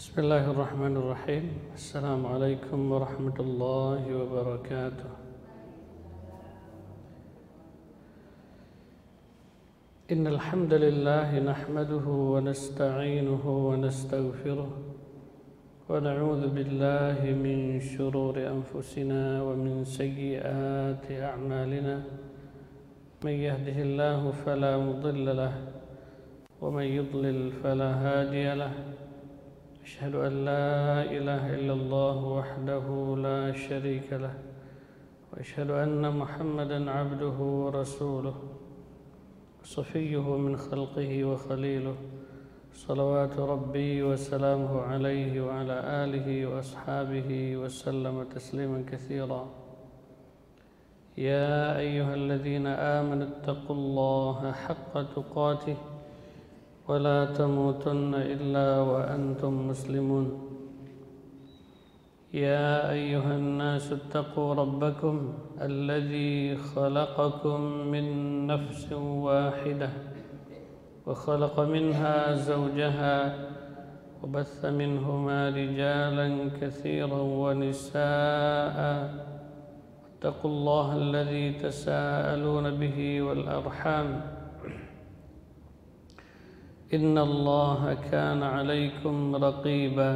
بسم الله الرحمن الرحيم. السلام عليكم ورحمة الله وبركاته. إن الحمد لله نحمده ونستعينه ونستغفره ونعوذ بالله من شرور أنفسنا ومن سيئات أعمالنا. من يهده الله فلا مضل له ومن يضلل فلا هادي له. أشهد أن لا إله إلا الله وحده لا شريك له وأشهد أن محمدا عبده ورسوله صفيه من خلقه وخليله صلوات ربي وسلامه عليه وعلى آله وأصحابه وسلم تسليما كثيرا. يا أيها الذين آمنوا اتقوا الله حق تقاته ولا تموتن إلا وأنتم مسلمون. يا أيها الناس اتقوا ربكم الذي خلقكم من نفس واحدة وخلق منها زوجها وبث منهما رجالا كثيرا ونساء. اتقوا الله الذي تساءلون به والأرحام إن الله كان عليكم رقيبا.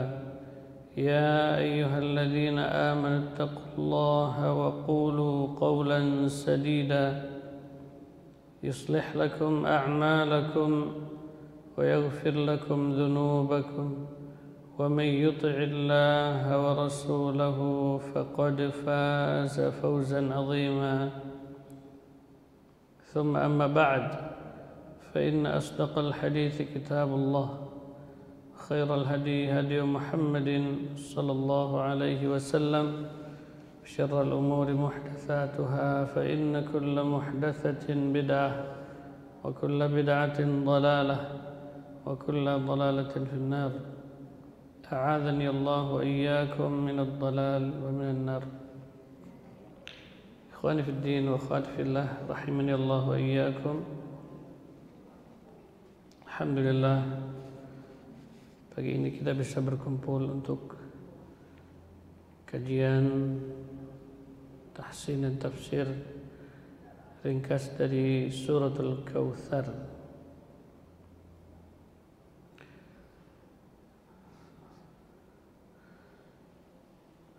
يا أيها الذين آمنوا اتقوا الله وقولوا قولا سديدا يصلح لكم أعمالكم ويغفر لكم ذنوبكم ومن يطع الله ورسوله فقد فاز فوزا عظيما. ثم أما بعد، فإن أصدق الحديث كتاب الله، خير الهدي هدي محمد صلى الله عليه وسلم، شر الأمور محدثاتها، فإن كل محدثة بدعة وكل بدعة ضلالة وكل ضلالة في النار. أعاذني الله وإياكم من الضلال ومن النار. إخواني في الدين وأخواتي في الله رحمني الله وإياكم. Alhamdulillah, pagi ini kita bisa berkumpul untuk kajian tahsin dan tafsir ringkas dari Suratul Kautsar.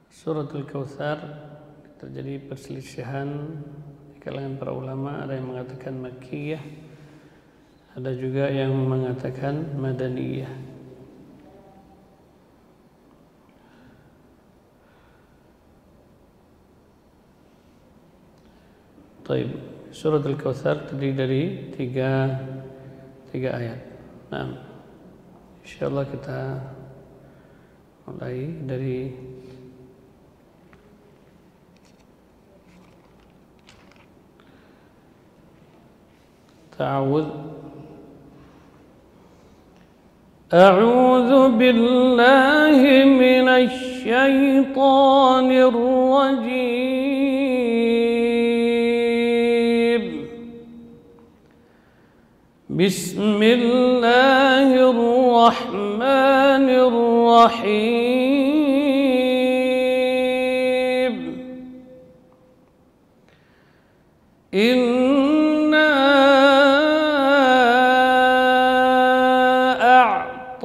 Suratul Kautsar terjadi perselisihan di kalangan para ulama, ada yang mengatakan Makkiyah, ada juga yang mengatakan Madaniyah. Taib. Surat Al-Kautsar terdiri dari tiga ayat. Nah, insyaallah kita mulai dari ta'awudz. أعوذ بالله من الشيطان الرجيم. بسم الله الرحمن الرحيم.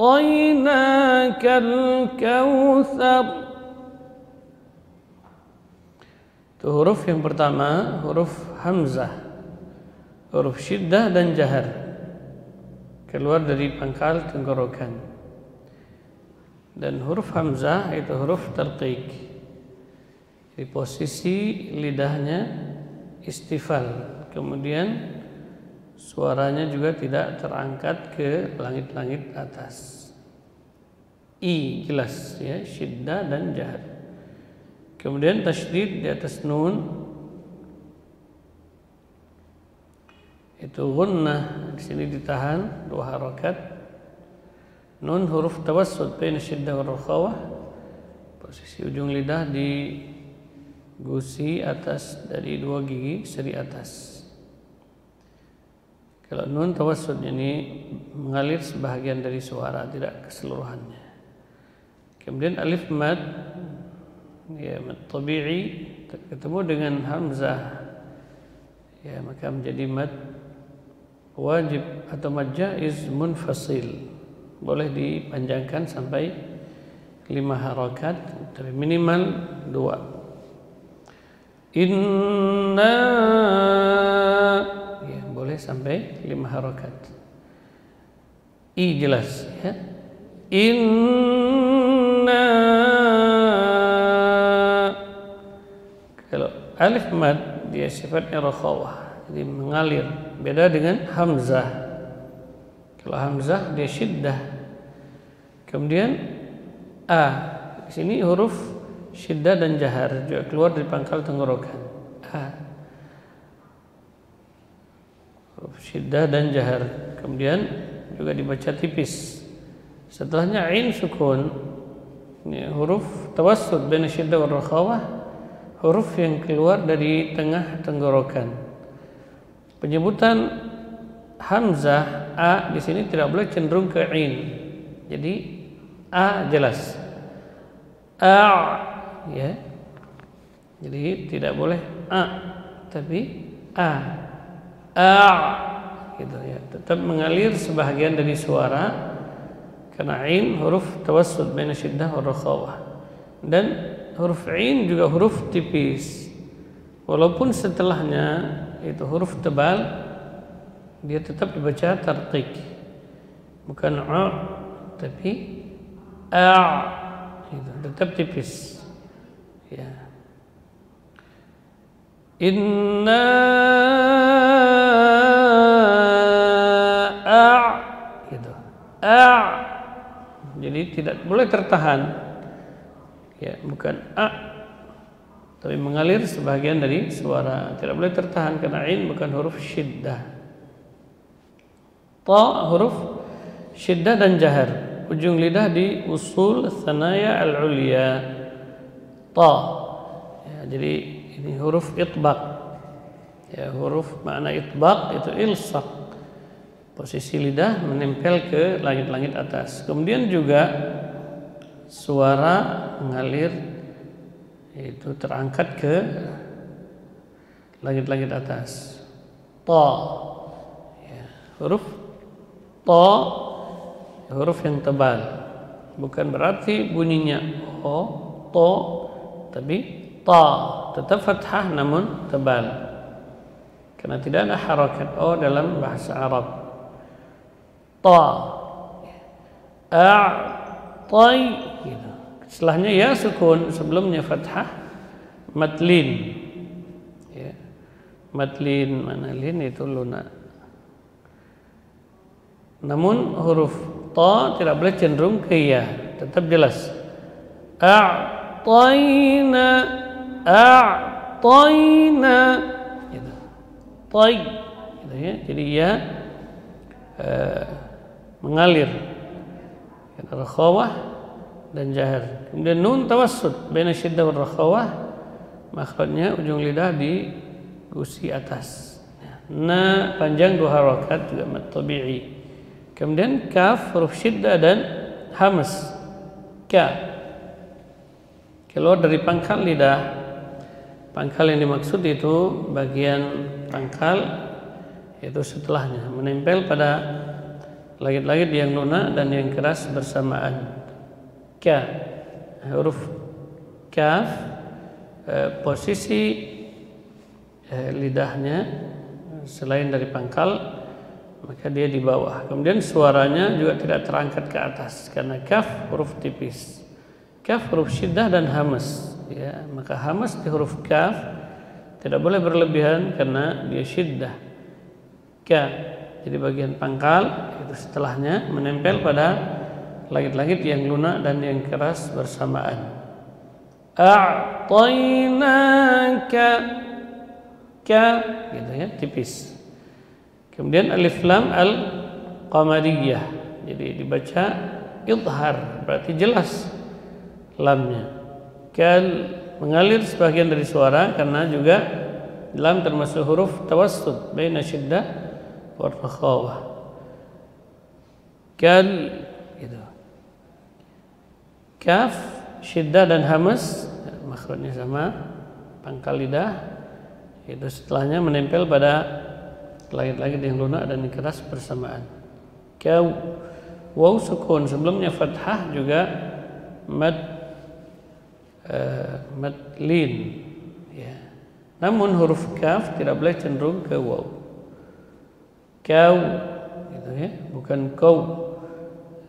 أعطيناك الكوثر. Itu huruf yang pertama, huruf hamzah, huruf syiddah dan jahar, keluar dari pangkal tenggorokan. Dan huruf hamzah itu huruf tarqiq, di posisi lidahnya istifal, kemudian suaranya juga tidak terangkat ke langit-langit atas. I jelas ya, syiddah dan jahar. Kemudian tasydid di atas nun, itu gunnah, di sini ditahan 2 harakat. Nun huruf tawassut baina syiddah wal rakhawah, posisi ujung lidah di gusi atas dari 2 gigi seri atas. Kalau nun tawassut ini mengalir sebahagian dari suara, tidak keseluruhannya. Kemudian alif mad, ya mad tabi'i ketemu dengan hamzah, ya maka menjadi mad wajib atau mad jaiz munfasil, boleh dipanjangkan sampai 5 harakat, tapi minimal 2. Inna, ya boleh sampai 5 harakat. I jelas, ya. Inna. Kalau alif mad dia sifatnya rakhawah, jadi mengalir, beda dengan hamzah. Kalau hamzah dia syiddah. Kemudian a, di sini huruf syiddah dan jahar juga keluar dari pangkal tenggorokan. A, huruf syiddah dan jahar. Kemudian juga dibaca tipis. Setelahnya ain sukun, ini huruf tawassut baina syiddah wal rakhawah, huruf yang keluar dari tengah tenggorokan. Penyebutan hamzah a di sini tidak boleh cenderung ke ain. Jadi a jelas. A, ya. Jadi tidak boleh a, tapi a. A gitu ya. Tetap mengalir sebahagian dari suara karena ain huruf tawassut baina syiddah wal rakhawah. Dan huruf ain juga huruf tipis. Walaupun setelahnya itu huruf tebal, dia tetap dibaca tarqiq. Bukan a, tapi a. Gitu, tetap tipis. Ya. Inna a, gitu. A. Jadi tidak boleh tertahan, ya bukan a, tapi mengalir sebagian dari suara, tidak boleh tertahan karena ain bukan huruf syiddah. Ta huruf syiddah dan jahar, ujung lidah di usul tsanaya al-ulya. Ta, ya, jadi ini huruf itbaq, ya huruf makna itbaq itu ilsaq, posisi lidah menempel ke langit-langit atas. Kemudian juga suara mengalir, itu terangkat ke langit-langit atas. Ta, ya, huruf ta, huruf yang tebal, bukan berarti bunyinya o, to, tapi ta, tetap fathah namun tebal, karena tidak ada harakat o dalam bahasa Arab. Ta, a'tai, gitu. Setelahnya ya sukun, sebelumnya fathah, matlin, ya. Matlin, mana lin itu lunak. Namun huruf ta tidak boleh cenderung ke ya, tetap jelas. A'taina, a'taina, gitu. Tai, gitu ya. Jadi ya mengalir, rakhawah dan jahar. Kemudian nun tawassut baina syiddah wal rakhawah, makhrajnya ujung lidah di gusi atas. Na panjang 2 harakat juga mad tabi'i. Kemudian kaf huruf syiddah dan hamz. Ka keluar dari pangkal lidah. Pangkal yang dimaksud itu bagian pangkal, yaitu setelahnya menempel pada langit-langit yang lunak dan yang keras bersamaan. Ka, huruf kaf, posisi lidahnya selain dari pangkal, maka dia di bawah. Kemudian suaranya juga tidak terangkat ke atas karena kaf huruf tipis. Kaf huruf syiddah dan hamz, ya, maka hamz di huruf kaf tidak boleh berlebihan karena dia syiddah. Ka, jadi bagian pangkal itu setelahnya menempel pada langit-langit yang lunak dan yang keras bersamaan. A'tainaka, ka, gitu ya, tipis. Kemudian alif lam al-qamariyah, jadi dibaca idhar, berarti jelas lamnya. Kal mengalir sebagian dari suara karena juga lam termasuk huruf tawassut baina syiddah wal rakhawah. Kal, gitu. kaf, syiddah dan hamas makhrajnya sama, pangkal lidah itu setelahnya menempel pada langit-langit yang lunak dan yang keras bersamaan. Kau, waw sukun sebelumnya fathah juga mad lin ya. Namun huruf kaf tidak boleh cenderung ke waw. Kau gitu ya, bukan kau.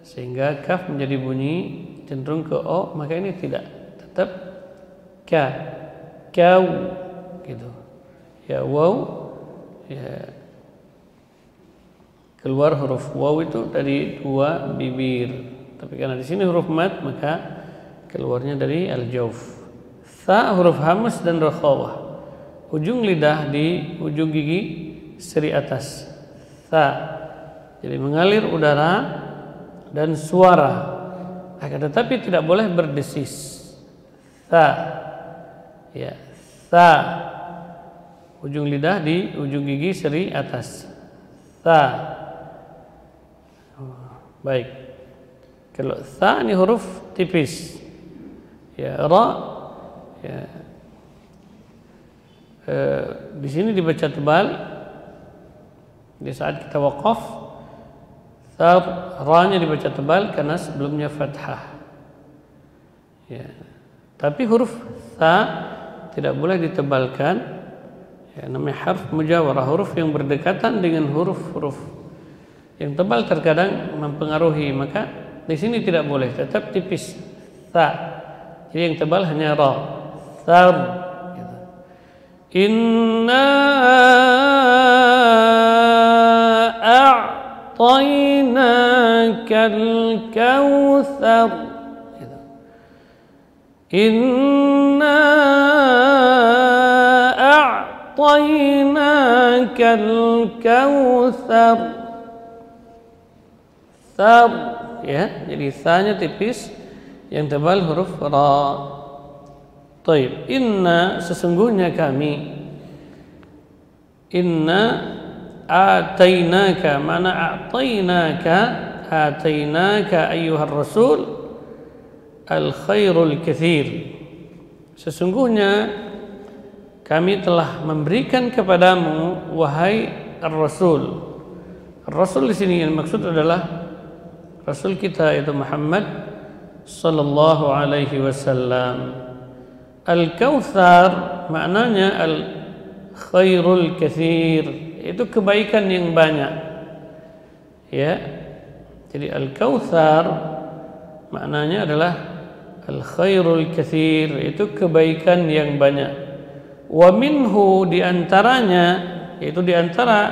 Sehingga kaf menjadi bunyi cenderung ke o, maka ini tidak, tetap ka, kau gitu. Ya waw ya, keluar huruf waw itu dari dua bibir. Tapi karena di sini huruf mad, maka keluarnya dari al-jawf. Tha huruf hamas dan rakhawah. Ujung lidah di ujung gigi seri atas. Tha. Jadi mengalir udara dan suara. Akan tetapi tidak boleh berdesis. Tha. Ya, tha. Ujung lidah di ujung gigi seri atas. Tha. Baik. Kalau tha ini huruf tipis. Ya, ra ya. Di sini dibaca tebal. Di saat kita waqaf, ra-nya dibaca tebal karena sebelumnya fathah. Ya. Tapi huruf tha tidak boleh ditebalkan. Ya, namanya harf mujawarah, huruf yang berdekatan dengan huruf-huruf yang tebal terkadang mempengaruhi, maka di sini tidak boleh, tetap tipis tha. Jadi yang tebal hanya ra. Thar. Gitu. Inna a'tainakal kautsar. Gitu. Inna a'tainakal kautsar. Thar ya, jadi tha-nya tipis, yang tebal huruf ra. Taib. Inna sesungguhnya kami. Inna atainaka, mana a'tainaka, atainaka ayyuhar rasul al khairul katsir. Sesungguhnya kami telah memberikan kepadamu wahai ar-rasul. Rasul di sini yang maksud adalah Rasul kita yaitu Muhammad sallallahu alaihi wasallam. Al-Kautsar maknanya al-khairul katsir, itu kebaikan yang banyak. Ya. Jadi al-Kautsar maknanya adalah al-khairul katsir, itu kebaikan yang banyak. Wa minhu, di antaranya, yaitu di antara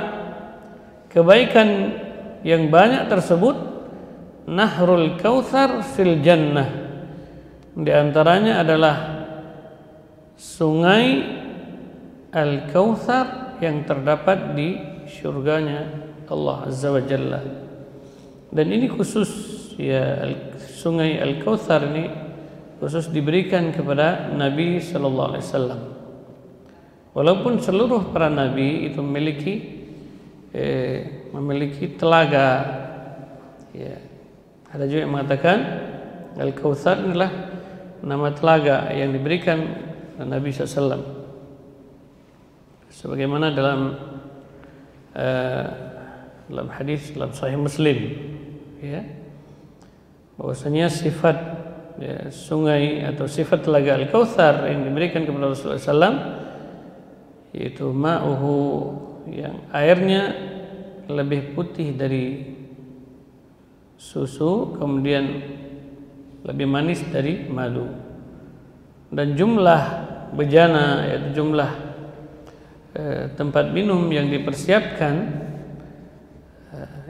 kebaikan yang banyak tersebut, Nahrul Kautsar fil Jannah. Di antaranya adalah sungai Al-Kautsar yang terdapat di surganya Allah Azza wa Jalla. Dan ini khusus ya, sungai Al-Kautsar ini khusus diberikan kepada Nabi sallallahu alaihi wasallam. Walaupun seluruh para nabi itu memiliki telaga ya. Ada juga yang mengatakan Al-Kautsar adalah nama telaga yang diberikan Nabi SAW. Sebagaimana dalam hadis dalam Sahih Muslim, ya, bahwasanya sifat ya, sungai atau sifat telaga Al-Kautsar yang diberikan kepada Rasulullah SAW, yaitu ma'uhu, yang airnya lebih putih dari susu, kemudian lebih manis dari madu, dan jumlah bejana, yaitu jumlah tempat minum yang dipersiapkan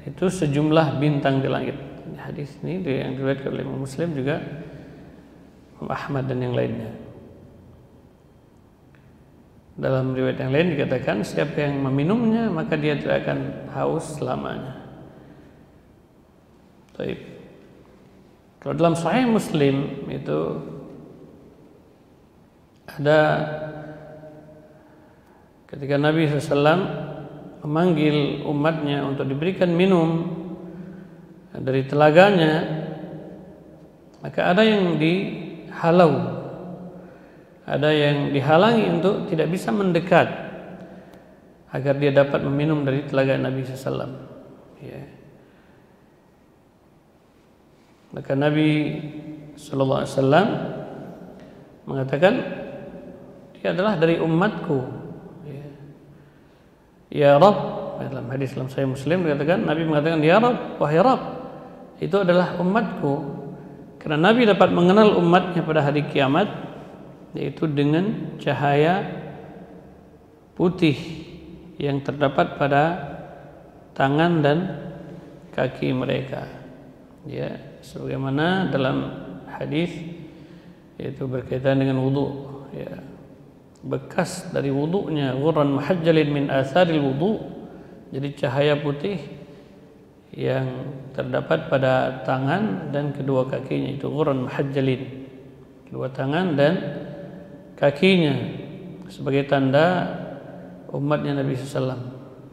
itu sejumlah bintang di langit. Hadis ini yang diriwayatkan oleh Imam Muslim, juga Imam Ahmad dan yang lainnya. Dalam riwayat yang lain dikatakan siapa yang meminumnya maka dia tidak akan haus selamanya. Baik. Kalau dalam Sahih Muslim itu ada ketika Nabi SAW memanggil umatnya untuk diberikan minum dari telaganya, Maka ada yang dihalau, ada yang dihalangi untuk tidak bisa mendekat agar dia dapat meminum dari telaga Nabi SAW. Ya. Maka Nabi SAW mengatakan dia adalah dari umatku. Ya Rabb, dalam hadis dalam Sahih Muslim dikatakan, Nabi mengatakan, ya Rabb, wahai Rabb, itu adalah umatku. Karena Nabi dapat mengenal umatnya pada hari kiamat, yaitu dengan cahaya putih yang terdapat pada tangan dan kaki mereka. Ya, sebagaimana dalam hadis yaitu berkaitan dengan wudu. Ya, bekas dari wudunya, ghurran muhajjalin min atharil wudu. Jadi cahaya putih yang terdapat pada tangan dan kedua kakinya, itu ghurran muhajjalin, kedua tangan dan kakinya, sebagai tanda umatnya Nabi SAW.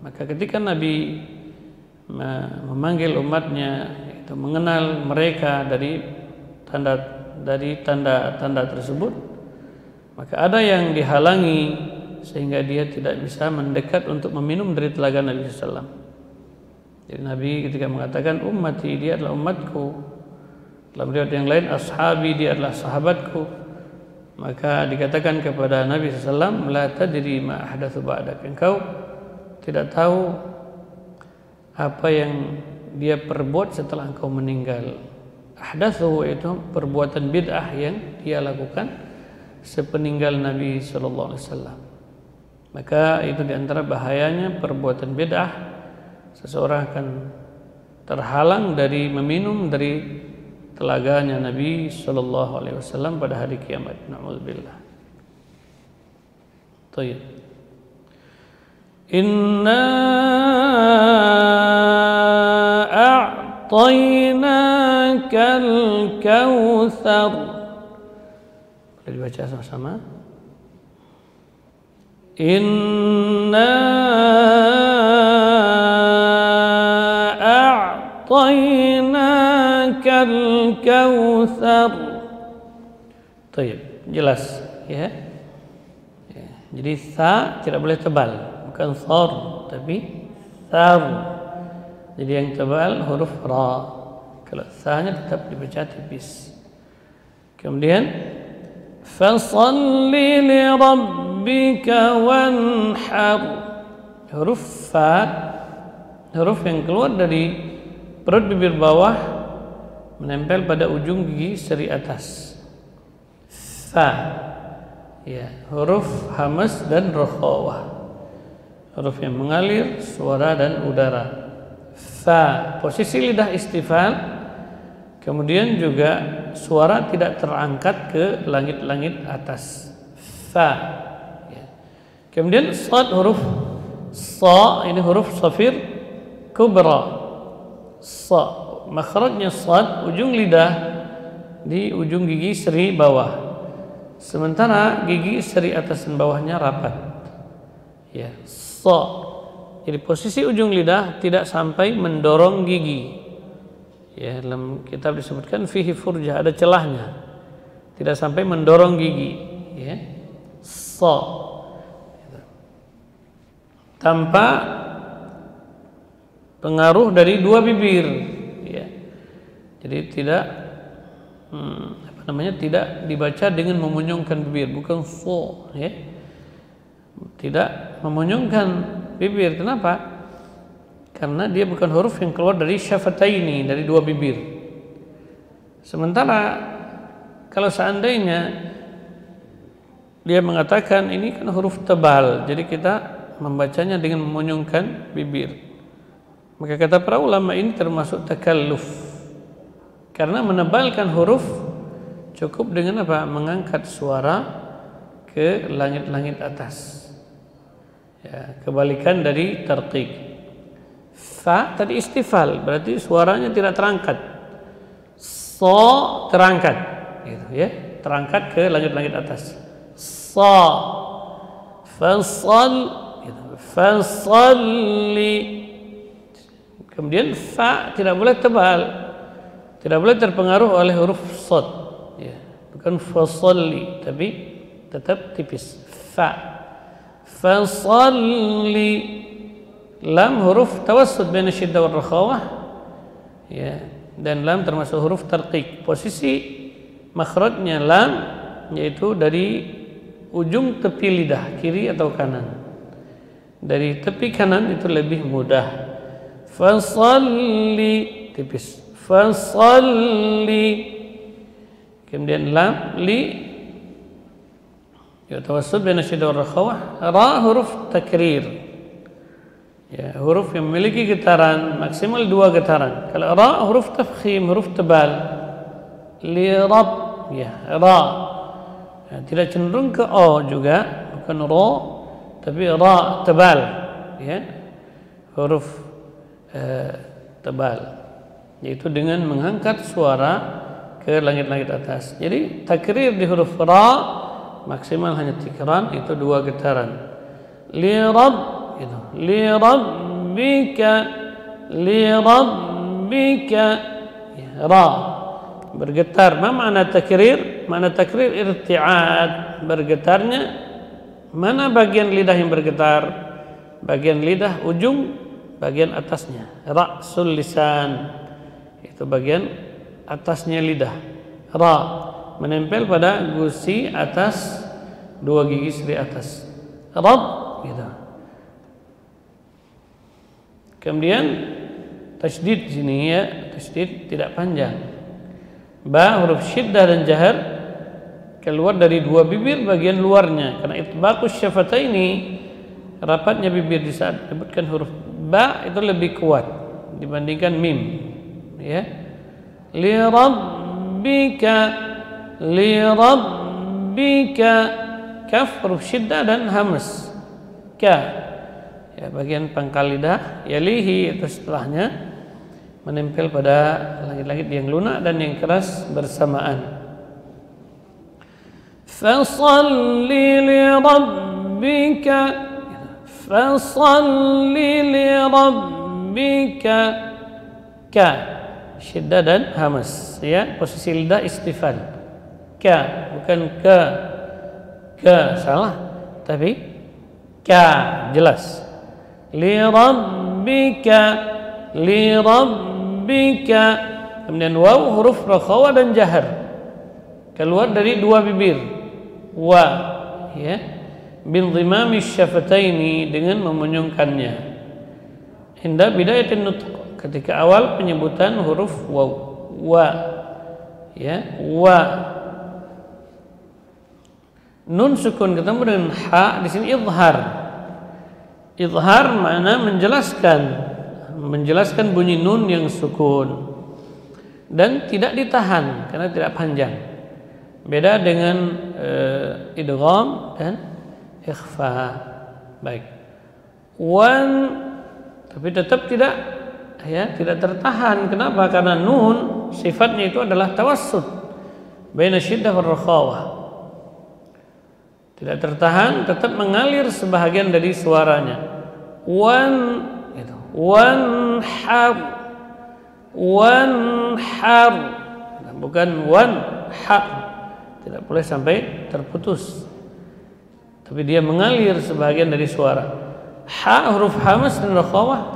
Maka ketika Nabi memanggil umatnya, itu mengenal mereka dari tanda tersebut, maka ada yang dihalangi sehingga dia tidak bisa mendekat untuk meminum dari telaga Nabi SAW. Jadi Nabi ketika mengatakan ummati, dia adalah umatku, dalam riwayat yang lain ashabi, dia adalah sahabatku, maka dikatakan kepada Nabi SAW, la tadri ma ahdatsu ba'dak, engkau tidak tahu apa yang dia perbuat setelah engkau meninggal. Ahdatsu itu perbuatan bid'ah yang dia lakukan sepeninggal Nabi SAW. Maka itu diantara bahayanya perbuatan bid'ah, seseorang akan terhalang dari meminum dari telaganya Nabi SAW pada hari kiamat. Na'udzubillah. Tayyib. Inna a'tainakal kautsar. Boleh dibaca sama-sama. Inna a'tainakal kautsar. Baik, jelas ya. Jadi sa tidak boleh tebal, bukan thar tapi thar. Jadi yang tebal huruf ra. Kalau sa-nya tetap dibaca tipis. Kemudian fasalli li rabbika wanhar. Huruf fa, huruf yang keluar dari perut bibir bawah menempel pada ujung gigi seri atas. Fa. Ya, huruf hamas dan rokhawah. Huruf yang mengalir suara dan udara. Fa, posisi lidah istifal, kemudian juga suara tidak terangkat ke langit-langit atas. Fa. Ya. Kemudian shad, huruf sa, ini huruf shafir kubra. Sa, makhrajnya shad, ujung lidah di ujung gigi seri bawah. Sementara gigi seri atas dan bawahnya rapat. Ya, sa. Jadi posisi ujung lidah tidak sampai mendorong gigi. Ya, dalam kitab disebutkan fihi furjah, ada celahnya. Tidak sampai mendorong gigi, ya. Sa. Tanpa pengaruh dari dua bibir, ya. Jadi tidak tidak dibaca dengan memunyungkan bibir, bukan so, ya. Tidak memunyungkan bibir. Kenapa? Karena dia bukan huruf yang keluar dari syafataini, dari dua bibir. Sementara kalau seandainya dia mengatakan ini kan huruf tebal, jadi kita membacanya dengan memunyungkan bibir, maka kata para ulama ini termasuk takalluf. Karena menebalkan huruf cukup dengan apa? Mengangkat suara ke langit-langit atas. Ya, kebalikan dari tarqiq. Fa tadi istifal, berarti suaranya tidak terangkat. So terangkat, gitu ya, terangkat ke langit-langit atas. Sa, fasal, gitu. Fasalli. Kemudian fa tidak boleh tebal, Tidak boleh terpengaruh oleh huruf shad, ya. Bukan fasalli, tapi tetap tipis. Fa. Fasalli. Lam huruf tawassut baina syiddah wal rakhawah, ya. Dan lam termasuk huruf tarqiq. Posisi makhrajnya lam yaitu dari ujung tepi lidah, kiri atau kanan. Dari tepi kanan itu lebih mudah. Fasalli, tipis. Fasalli. Kemudian lam li ya tawassut baina syiddah wal rakhawah. Ra huruf takrir, ya, huruf yang memiliki getaran maksimal 2 getaran. Kalau ra huruf tafkhim, huruf tebal. Li rab, ya, ra, ya, tidak cenderung ke o juga, bukan ro, tapi ra tebal, ya, huruf tebal, yaitu dengan mengangkat suara ke langit-langit atas. Jadi takrir di huruf ra maksimal hanya tikran, itu 2 getaran. Li rab, itu li rabbika, li rabbika, ya, ra bergetar. Apa makna takrir? Makna takrir irti'ad, bergetarnya. Mana bagian lidah yang bergetar? Bagian lidah ujung bagian atasnya, ra'sul lisan, itu bagian atasnya lidah. Ra menempel pada gusi atas 2 gigi seri atas. Rab, gitu. Kemudian tasydid sini, ya, tasydid tidak panjang. Ba huruf syiddah dan jahar keluar dari 2 bibir bagian luarnya, karena itbaqus syafataini, rapatnya bibir di saat menyebutkan huruf ba itu lebih kuat dibandingkan mim, ya. Li rabbika, li rabbika. Kaf huruf syiddah dan hamas. Ka, ya, bagian pangkal lidah, yalihi itu setelahnya menempel pada langit-langit yang lunak dan yang keras bersamaan. Fasalli li rabbika, fasalli li rabbika. Ka, syiddah dan hamas, ya, posisi lidah istifal. Ka, bukan ke. Ke salah, tapi ka jelas. Li rabbika, li rabbika. Kemudian waw huruf rakhawah dan jahar keluar dari 2 bibir. Wa, ya, bin dhimami syafataini, dengan memunyungkannya. Inda bidayatin nutq, ketika awal penyebutan huruf waw. Wa, ya, wa. Nun sukun ketemu dengan ha di sini izhar. Izhar makna menjelaskan bunyi nun yang sukun dan tidak ditahan karena tidak panjang. Beda dengan idgham dan ikhfa. Baik. Wan, tapi tetap tidak, ya, tidak tertahan. Kenapa? Karena nun sifatnya itu adalah tawassut baina syiddah wal rakhawah. Tidak tertahan, tetap mengalir sebahagian dari suaranya. Wan, gitu. Wan har, wan har, bukan wan har. Tidak boleh sampai terputus, tapi dia mengalir sebahagian dari suara. Ha huruf hamas dan rakhawah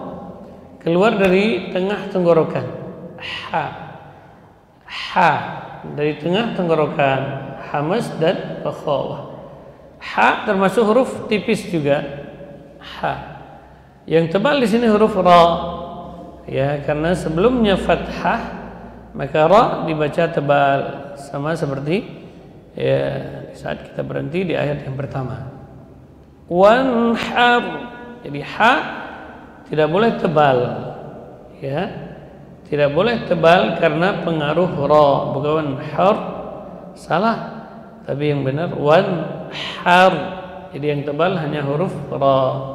keluar dari tengah tenggorokan. Ha, ha dari tengah tenggorokan, hamas dan rakhawah. Ha termasuk huruf tipis juga. Ha. Yang tebal di sini huruf ra, ya, karena sebelumnya fathah, maka ra dibaca tebal, sama seperti, ya, di saat kita berhenti di ayat yang pertama. Wanhar, jadi ha tidak boleh tebal, ya, tidak boleh tebal karena pengaruh ra. Bukan har, salah, tapi yang benar wanhar. Jadi yang tebal hanya huruf ra.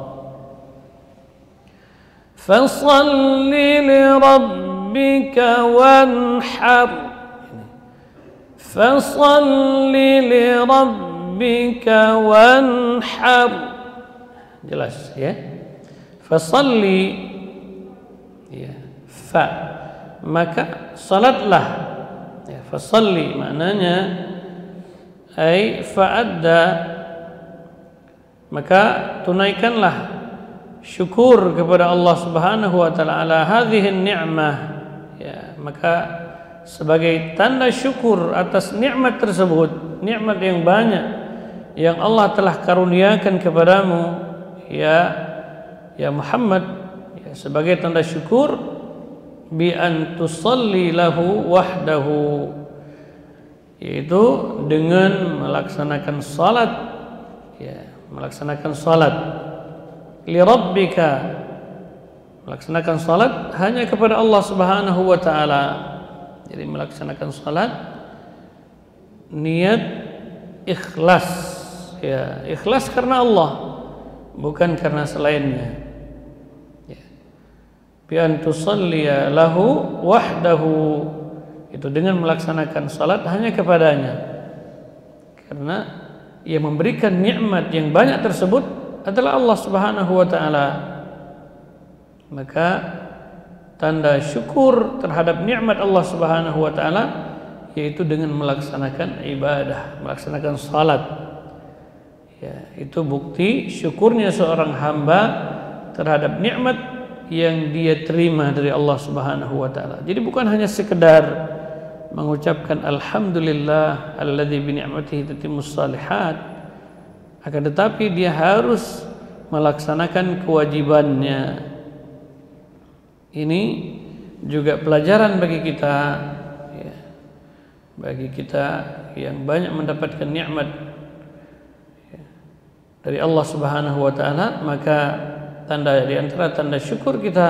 Fasalli li rabbika wanhar. Fasalli li rabbika wanhar. Jelas, ya. Fasalli, ya, fa maka salatlah. Ya, fasalli maknanya ai fa'adda, maka tunaikanlah syukur kepada Allah Subhanahu wa taala ala hadhihi ni'mah. Ya, maka sebagai tanda syukur atas nikmat tersebut, nikmat yang banyak yang Allah telah karuniakan kepadamu ya Muhammad, ya, sebagai tanda syukur bi an tusalli lahu wahdahu, yaitu dengan melaksanakan salat, ya, melaksanakan salat li rabbika, melaksanakan salat hanya kepada Allah Subhanahu wa taala. Jadi melaksanakan salat niat ikhlas, ya, ikhlas karena Allah, bukan karena selainnya. Ya. Bi an tusalliya lahu wahdahu, itu dengan melaksanakan salat hanya kepadanya, karena yang memberikan nikmat yang banyak tersebut adalah Allah Subhanahu wa taala. Maka tanda syukur terhadap nikmat Allah Subhanahu wa taala yaitu dengan melaksanakan ibadah, melaksanakan salat. Ya, itu bukti syukurnya seorang hamba terhadap nikmat yang dia terima dari Allah Subhanahu wa taala. Jadi bukan hanya sekedar mengucapkan alhamdulillah alladzi bi ni'matihi tatimmus shalihat, akan tetapi dia harus melaksanakan kewajibannya. Ini juga pelajaran bagi kita, ya, bagi kita yang banyak mendapatkan nikmat, ya, dari Allah Subhanahu wa taala. Maka di antara tanda syukur kita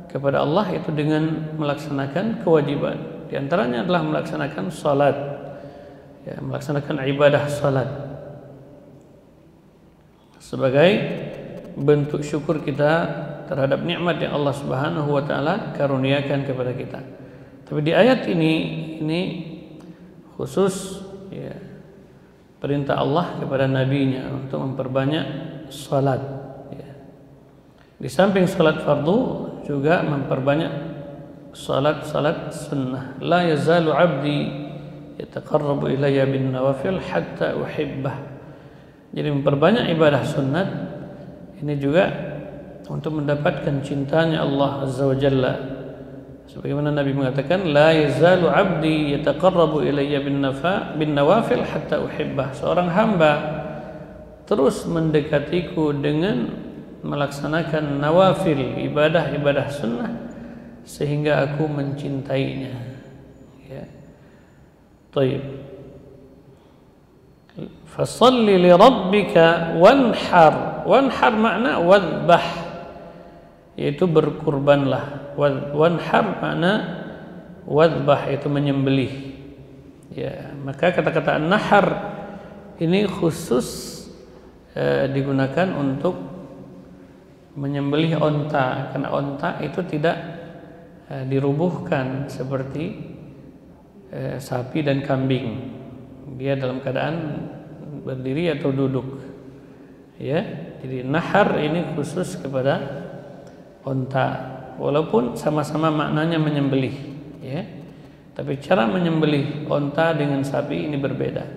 kepada Allah itu dengan melaksanakan kewajiban. Di antaranya adalah melaksanakan salat, ya, melaksanakan ibadah salat sebagai bentuk syukur kita terhadap nikmat yang Allah Subhanahu wa taala karuniakan kepada kita. Tapi di ayat ini khusus, ya, perintah Allah kepada nabinya untuk memperbanyak salat, ya. Di samping salat fardu juga memperbanyak salat sunnah. La yazalu 'abdi yataqarrabu ilayya bin nawafil hatta uhibbah. Jadi memperbanyak ibadah sunnat ini juga untuk mendapatkan cintanya Allah Azza wa Jalla. Sebagaimana Nabi mengatakan, la yazalu 'abdi yataqarrabu ilayya bin nawafil hatta uhibbah. Seorang hamba terus mendekatiku dengan melaksanakan nawafil, ibadah-ibadah sunnah, sehingga aku mencintainya. Ya. Taib. Fasalli li rabbika wanhar. Wanhar makna wadbah, yaitu berkurbanlah. Wanhar makna wadbah, itu menyembelih. Ya, maka kata-kata nahar ini khusus digunakan untuk menyembelih onta, karena onta itu tidak dirubuhkan seperti sapi dan kambing. Dia dalam keadaan berdiri atau duduk, ya. Jadi nahar ini khusus kepada onta, walaupun sama-sama maknanya menyembelih, ya, tapi cara menyembelih onta dengan sapi ini berbeda.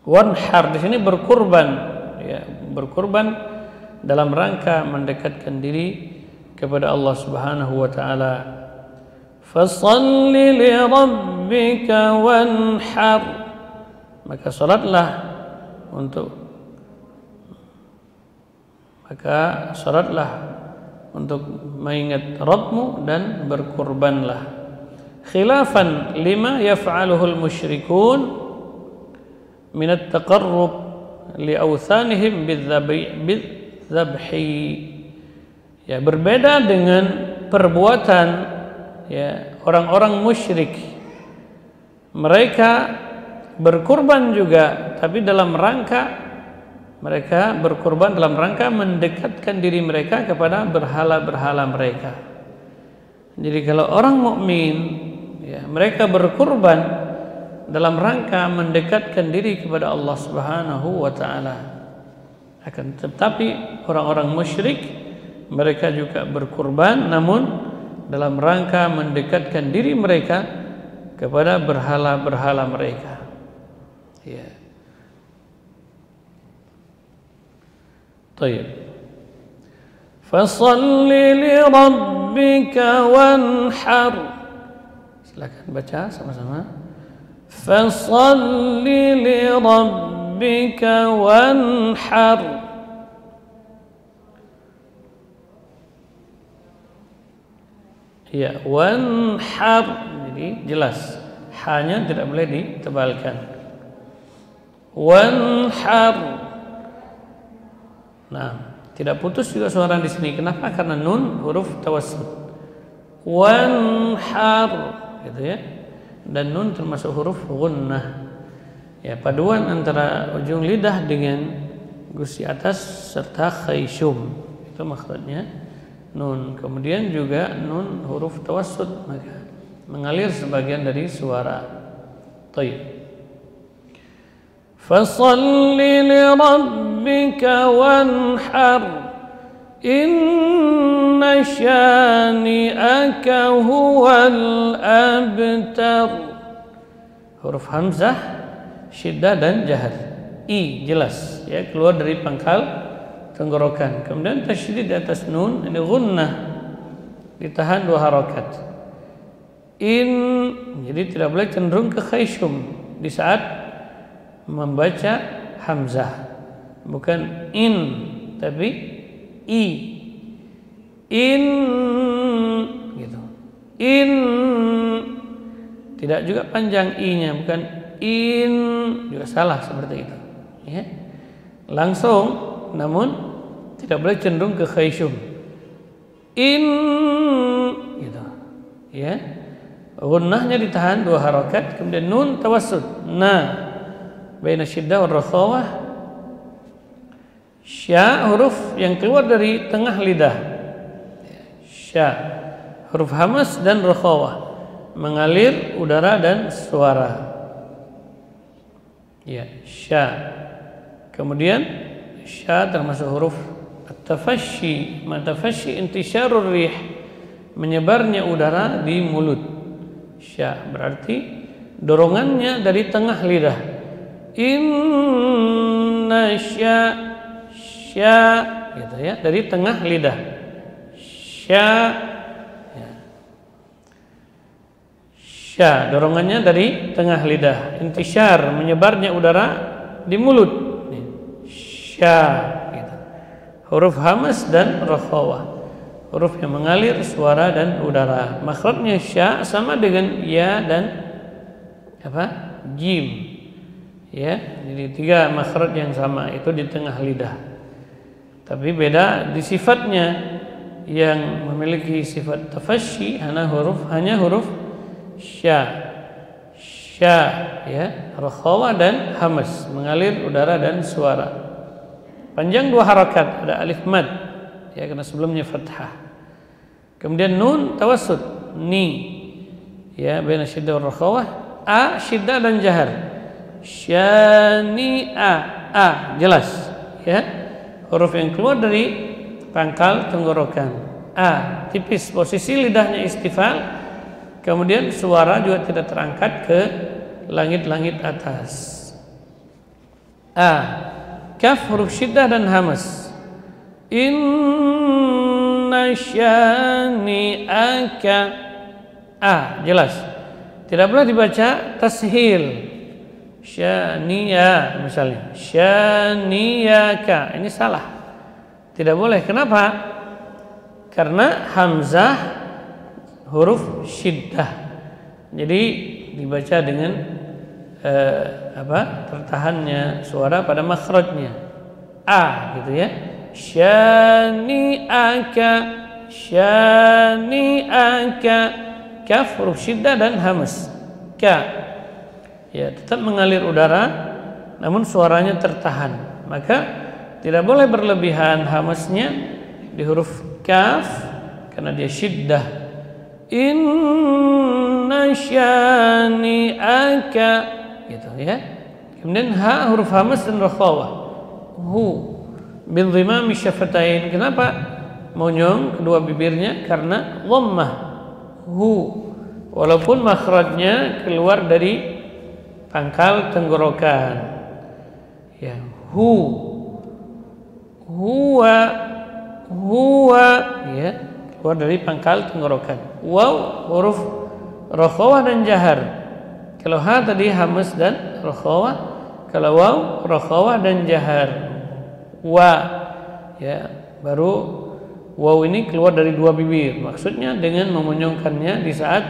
Wanhar di sini berkurban, ya, berkurban dalam rangka mendekatkan diri kepada Allah Subhanahu wa taala. Fasalli li rabbika wanhar, maka salatlah untuk mengingat Rabbmu dan berkurbanlah. Khilafan lima yaf'aluhu al-musyrikun min at-taqarrub li awthanihim bidzabhi. Ya, berbeda dengan perbuatan, ya, orang-orang musyrik. Mereka berkurban juga, tapi dalam rangka mereka berkurban dalam rangka mendekatkan diri mereka kepada berhala-berhala mereka. Jadi kalau orang mukmin, ya, mereka berkurban dalam rangka mendekatkan diri kepada Allah Subhanahu wa taala. Akan tetapi orang-orang musyrik mereka juga berkurban namun dalam rangka mendekatkan diri mereka kepada berhala-berhala mereka. Ya. Baik. Fashalli li rabbika wanhar. Silakan baca sama-sama. Fashalli li rabbika wanhar. Ya, wanhar. Jadi jelas, hanya tidak boleh ditebalkan. Wanhar. Nah, tidak putus juga suara di sini. Kenapa? Karena nun huruf tawassul. Wanhar, gitu ya. Dan nun termasuk huruf gunnah. Ya, paduan antara ujung lidah dengan gusi atas serta khayshum. Itu maksudnya nun. Kemudian juga nun huruf tawassul, maka mengalir sebagian dari suara. Taib. Fasalli li rabbika wanhar inna syani'aka huwal abtar. Huruf hamzah, syiddah dan jahar. I jelas ya, keluar dari pangkal tenggorokan. Kemudian tasydid di atas nun, ini gunnah, ditahan 2 harakat. In, jadi tidak boleh cenderung ke khayshum di saat membaca hamzah, bukan in tapi i. In gitu. In, tidak juga panjang i-nya, bukan in, juga salah seperti itu ya. Langsung, namun tidak boleh cenderung ke khayshum. In gitu ya. Gunnahnya ditahan 2 harakat, kemudian nun tawassut. Nah, baina syiddah wal rakhawah. Sya, huruf yang keluar dari tengah lidah. Sya, huruf hamas dan rakhawah, mengalir udara dan suara. Ya, sya. Kemudian sya termasuk huruf at-tafashshi. Tafashshi intisyarur rih, menyebarnya udara di mulut. Sya berarti dorongannya dari tengah lidah. Inna sya, gitu ya, dari tengah lidah. Sya, ya. Sya, dorongannya dari tengah lidah. Intisyar, menyebarnya udara di mulut. Sya, gitu. Huruf hamas dan rakhawah, huruf yang mengalir suara dan udara. Makhrajnya sya sama dengan ya dan apa? Jim. Ya, jadi 3 makhraj yang sama itu di tengah lidah. Tapi beda di sifatnya. Yang memiliki sifat tafashshi hanya huruf sya. Sya ya, rakhawah dan hamas, mengalir udara dan suara. Panjang 2 harakat, ada alif mad ya, karena sebelumnya fathah. Kemudian nun tawassut, ni ya, baina syiddah wal rakhawah. A syiddah dan jahar. Syani'a, a jelas ya, huruf yang keluar dari pangkal tenggorokan. A tipis, posisi lidahnya istifal, kemudian suara juga tidak terangkat ke langit-langit atas. A, kaf huruf syiddah dan hamas. Inna syani'aka, a jelas, tidak boleh dibaca tashil. Syaniya misalnya, syaniyaka, ini salah, tidak boleh. Kenapa? Karena hamzah huruf syiddah, jadi dibaca dengan tertahannya suara pada makhrajnya a gitu ya. Syani'aka, syani'aka, kaf huruf syiddah dan hamas. Ka ya, tetap mengalir udara namun suaranya tertahan, maka tidak boleh berlebihan hamasnya di huruf kaf karena dia syiddah. Inna syani'aka, gitu ya. Kemudian ha huruf hamas dan rakhawah. Hu bin dhimami syafatain. Kenapa monyong kedua bibirnya? Karena dhammah hu, walaupun makhrajnya keluar dari pangkal tenggorokan. Ya, hu, huwa, ya, keluar dari pangkal tenggorokan. Waw huruf rokhawah dan jahar. Kalau ha tadi hamas dan rokhawah, kalau waw rokhawah dan jahar. Wa, ya, baru waw ini keluar dari dua bibir. Maksudnya dengan memunyongkannya di saat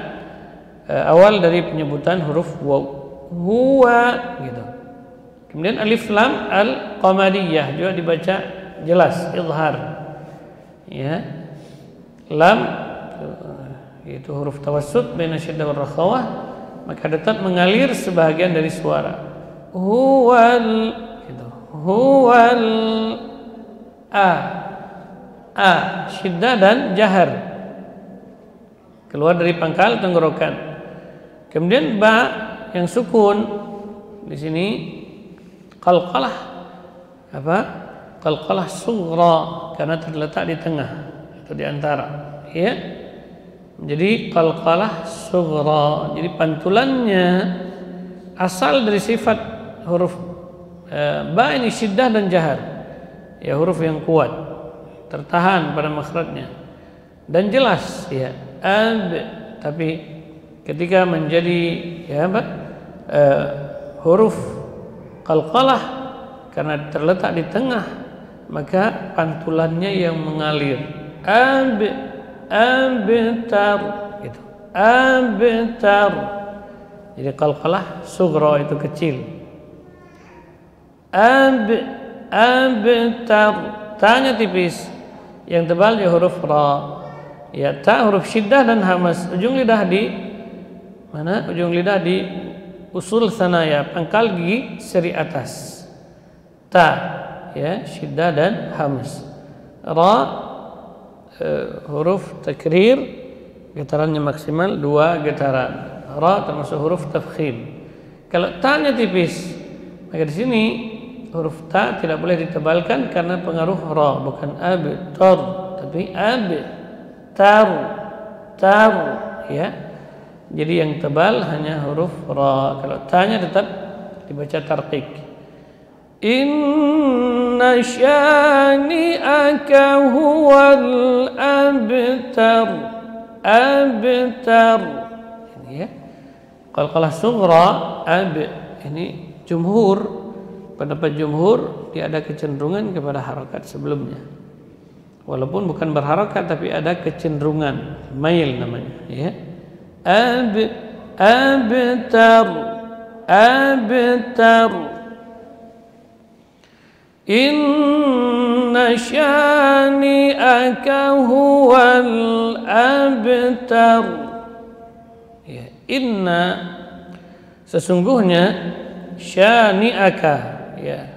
awal dari penyebutan huruf waw. Huwa, gitu. Kemudian alif lam al-qamariyah juga dibaca jelas, izhar. Ya. Lam itu huruf tawassut baina syaddah wal rakhawah, maka tetap mengalir sebahagian dari suara. Huwal, gitu. Huwal a syiddah dan jahar keluar dari pangkal tenggorokan. Kemudian ba yang sukun di sini qalqalah, apa? Qalqalah sughra karena terletak di tengah atau di antara, ya. Jadi qalqalah sughra. Jadi pantulannya asal dari sifat huruf ba ini syiddah dan jahar. Ya, huruf yang kuat, tertahan pada makhrajnya dan jelas, ya. Tapi ketika menjadi, ya, apa? Huruf qalqalah karena terletak di tengah, maka pantulannya yang mengalir. Abtar, gitu. Abtar. Jadi qalqalah sughra itu kecil. Abtar, ta-nya tipis, yang tebal ya huruf ra. Ya, ta huruf syiddah dan hamas. Ujung lidah di mana? Ujung lidah di usul sanaya, pangkal gigi seri atas. Ta, ya, syiddah dan hamas. Ra huruf takrir, getarannya maksimal 2 getaran. Ra termasuk huruf tafkhim. Kalau ta-nya tipis, maka di sini huruf ta tidak boleh ditebalkan karena pengaruh ra, bukan abtar, tapi abtar, ya. Jadi yang tebal hanya huruf ra. Kalau ta-nya tetap dibaca tarqiq. Inna syani'aka huwal abtar. Ini, ya. Qalqalah sughra ini jumhur, pendapat jumhur dia ada kecenderungan kepada harakat sebelumnya. Walaupun bukan berharakat tapi ada kecenderungan, mail namanya, ya. Abtar. Inna syani'aka huwal abtar. Ya, inna sesungguhnya syani'aka, ya.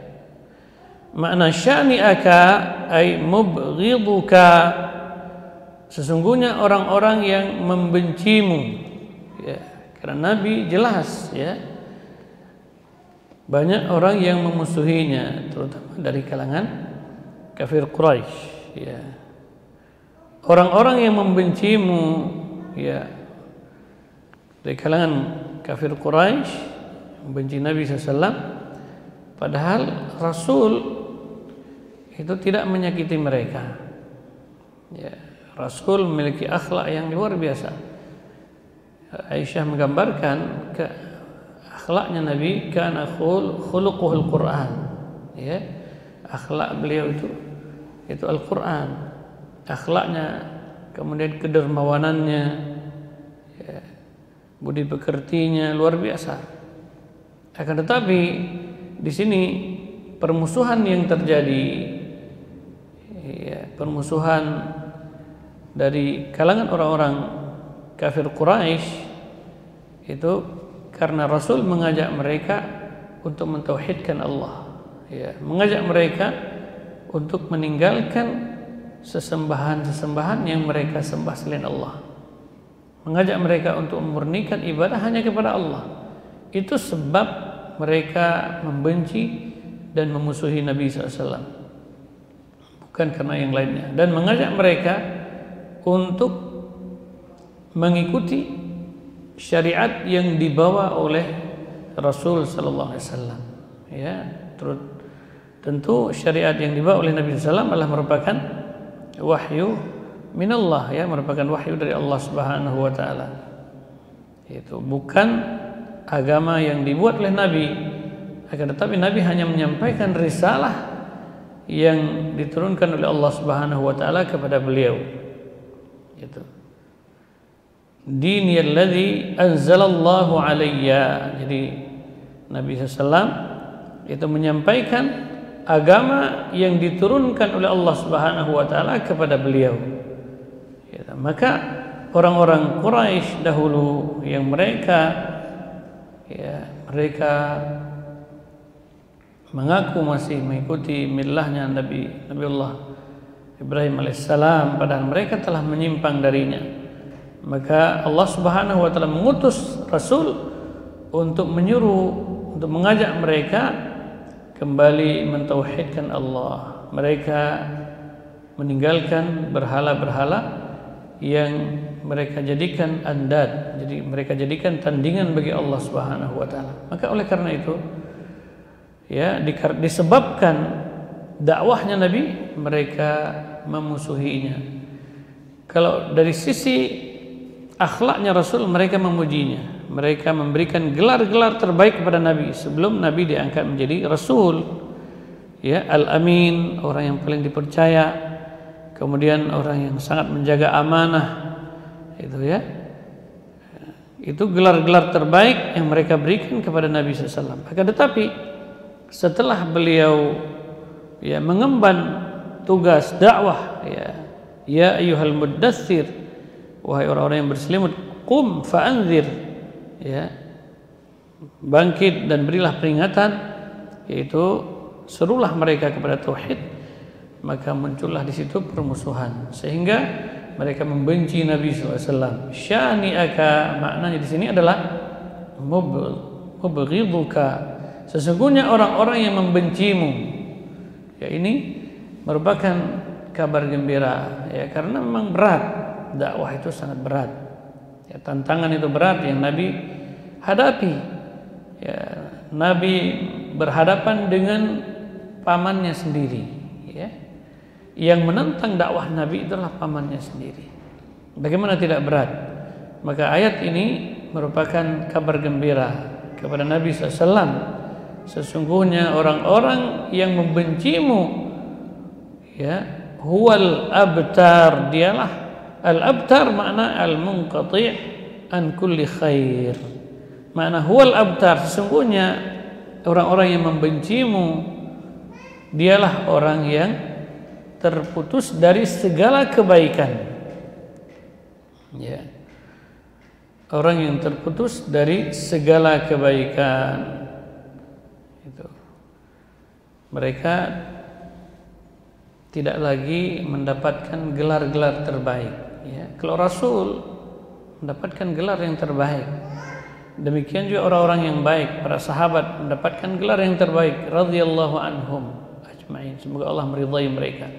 Makna syani'aka ay mubghiduka, sesungguhnya orang-orang yang membencimu, ya. Karena Nabi jelas, ya, banyak orang yang memusuhinya, terutama dari kalangan kafir Quraisy, ya. Orang-orang yang membencimu, ya, dari kalangan kafir Quraisy membenci Nabi SAW, padahal Rasul itu tidak menyakiti mereka, ya. Rasul memiliki akhlak yang luar biasa. Aisyah menggambarkan akhlaknya Nabi, kana khuluquhul Quran, ya. Akhlak beliau itu Al-Quran. Akhlaknya, kemudian kedermawanannya, ya, budi pekertinya luar biasa. Akan tetapi di sini permusuhan yang terjadi, ya, permusuhan dari kalangan orang-orang kafir Quraisy itu karena Rasul mengajak mereka untuk mentauhidkan Allah, ya, mengajak mereka untuk meninggalkan sesembahan-sesembahan yang mereka sembah selain Allah, mengajak mereka untuk memurnikan ibadah hanya kepada Allah. Itu sebab mereka membenci dan memusuhi Nabi SAW, bukan karena yang lainnya, dan mengajak mereka untuk mengikuti syariat yang dibawa oleh Rasul sallallahu alaihi wasallam. Ya, tentu syariat yang dibawa oleh Nabi sallallahu alaihi wasallam adalah merupakan wahyu minallah, ya, merupakan wahyu dari Allah Subhanahu wa taala. Itu bukan agama yang dibuat oleh Nabi, akan tetapi Nabi hanya menyampaikan risalah yang diturunkan oleh Allah Subhanahu wa taala kepada beliau. Itu diniyal ladzi anzalallahu alayya. Jadi Nabi SAW itu menyampaikan agama yang diturunkan oleh Allah Subhanahu wa taala kepada beliau. Ya, maka orang-orang Quraisy dahulu yang mereka mengaku masih mengikuti millahnya Nabiullah Ibrahim alaihissalam, padahal mereka telah menyimpang darinya. Maka Allah Subhanahu wa taala mengutus Rasul untuk menyuruh, untuk mengajak mereka kembali mentauhidkan Allah. Mereka meninggalkan berhala-berhala yang mereka jadikan andad, jadi mereka jadikan tandingan bagi Allah Subhanahu wa taala. Maka oleh karena itu, ya, disebabkan dakwahnya Nabi, mereka memusuhinya. Kalau dari sisi akhlaknya Rasul, mereka memujinya. Mereka memberikan gelar-gelar terbaik kepada Nabi sebelum Nabi diangkat menjadi Rasul. Ya, Al-Amin, orang yang paling dipercaya. Kemudian orang yang sangat menjaga amanah. Itu, ya. Itu gelar-gelar terbaik yang mereka berikan kepada Nabi SAW. Akan tetapi setelah beliau, ya, mengemban tugas dakwah, ya ayyuhal muddatsir, wahai orang-orang yang berselimut, qum fa'anzir, ya, bangkit dan berilah peringatan, yaitu serulah mereka kepada tauhid. Maka muncullah di situ permusuhan, sehingga mereka membenci Nabi SAW. Syani'aka, maknanya di sini adalah mubghiduka, sesungguhnya orang-orang yang membencimu. Ya, ini merupakan kabar gembira, ya, karena memang berat, dakwah itu sangat berat, ya, tantangan itu berat yang Nabi hadapi. Ya, Nabi berhadapan dengan pamannya sendiri, ya. Yang menentang dakwah Nabi itulah pamannya sendiri. Bagaimana tidak berat? Maka ayat ini merupakan kabar gembira kepada Nabi SAW. Sesungguhnya orang-orang yang membencimu, ya, huwal abtar, dialah al-abtar, makna al-munqati' an kulli khair. Makna huwal abtar, sesungguhnya orang-orang yang membencimu dialah orang yang terputus dari segala kebaikan. Ya. Orang yang terputus dari segala kebaikan. Itu. Mereka tidak lagi mendapatkan gelar-gelar terbaik. Ya. Kalau Rasul mendapatkan gelar yang terbaik, demikian juga orang-orang yang baik, para sahabat mendapatkan gelar yang terbaik, radhiyallahu anhum ajma'in, semoga Allah meridai mereka.